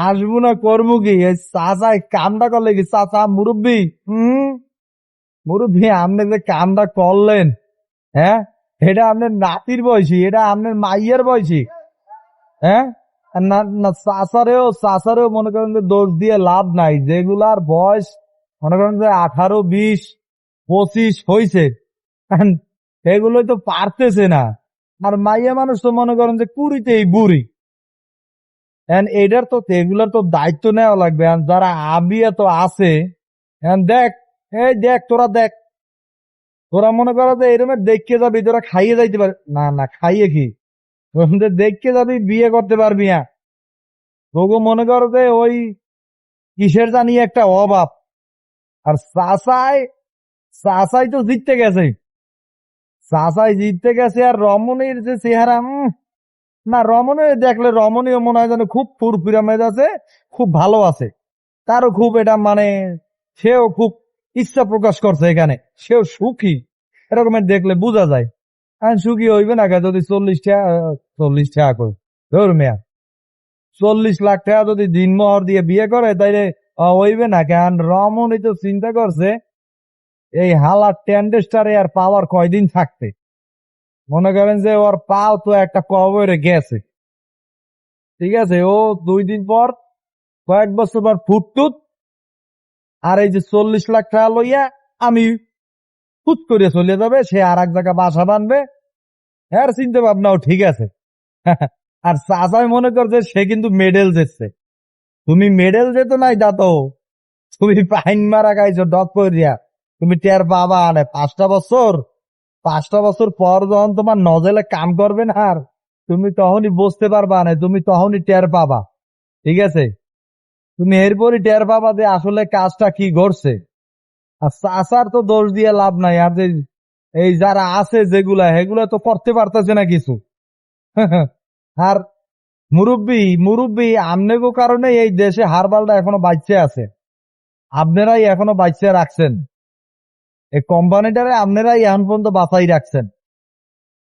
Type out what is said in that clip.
আসবো না, করবো কি? এই চাচা কামটা করলে কি? চাচা মুরব্বী, মুরব্বী আপনি যে কামটা করলেন, হ্যাঁ, এটা আপনার নাতির বয়সী, এটা আপনার মাইয়ের বয়সী, হ্যাঁ। আর না না, চাচারেও মনে করেন যে দোষ দিয়ে লাভ নাই। যেগুলার বয়স মনে করেন যে 18, 20, 25 হয়েছে, এগুলোই তো পারতেছে না। আর মাইয়া মানুষ তো মনে করেন যে কুড়িতেই বুড়ি। এটার তো এগুলোর তো দায়িত্ব নেওয়া লাগবে। আর যারা আবিয়া তো আছে, দেখ, এই দেখ, তোরা দেখ, তোরা মনে করো যে এরকম দেখতে যাবি, তোরা খাইয়ে যাইতে পারবি না? না, খাইয়ে কি? তোদের দেখতে যাবি, বিয়ে করতে পারবি না। তোকে মনে করো যে ওই কিসের জানি একটা অভাব। আর চাচাই তো জিততে গেছে, চাচাই জিততে গেছে। আর রমণীর যে চেহারা, না, রমণী দেখলে রমণীও মনে হয় যেন খুব ফুরফুরা মেজাজ আছে, খুব ভালো আছে। তারও খুব এটা মানে, সেও খুব ইচ্ছা প্রকাশ করছে এখানে, সেও সুখী। এরকমের দেখলে বোঝা যায়। আর সুখী হইবে না যদি 40 টাকা করে ধর মেয়া, 40 লাখ টাকা যদি দিনমোহর দিয়ে বিয়ে করে, তাইলে হইবে না কেন? রমণী তো চিন্তা করছে এই হালার টেন্ডেস্টারে আর পাওয়ার কয়দিন থাকতে। মনে করেন যে ওর পাও তো একটা কবরে গেছে, ঠিক আছে, ও 2 দিন পর, কয়েক বছর পর ফুটটুত। আর এই যে 40 লাখ টাকা লইয়া আমি ফুট করে চলে যাবে, সে আর এক জায়গায় বাসা বাঁধবে। হ্যাঁ, চিন্তা ভাবনাও ঠিক আছে। আর চাচাই মনে করছে সে কিন্তু মেডেল জিতছে। তুমি মেডেল যেত নাই তা তো, তুমি পাইন মারা খাইছো ডক করিয়া। তুমি টের পাবা আনে 5টা বছর পর যখন তোমার নজেলে কাম করবে না, আর তুমি তখনই বুঝতে পারবা না, তুমি তখনই টের পাবা, ঠিক আছে? তুমি এরপরই টের পাবা যে আসলে কাজটা কি ঘটছে। আর চাচার তো দোষ দিয়ে লাভ নাই। আর যে এই যারা আছে যেগুলা, সেগুলা তো করতে পারতেছে না কিছু। আর মুরব্বী মুরব্বী আমনেগো কারণে এই দেশে হারবালটা এখনো বাঁচতে আছে। আপনারাই এখনো বাঁচিয়ে রাখছেন, এই কোম্পানিটারে আপনারাই এখন পর্যন্ত বাঁচাই রাখছেন।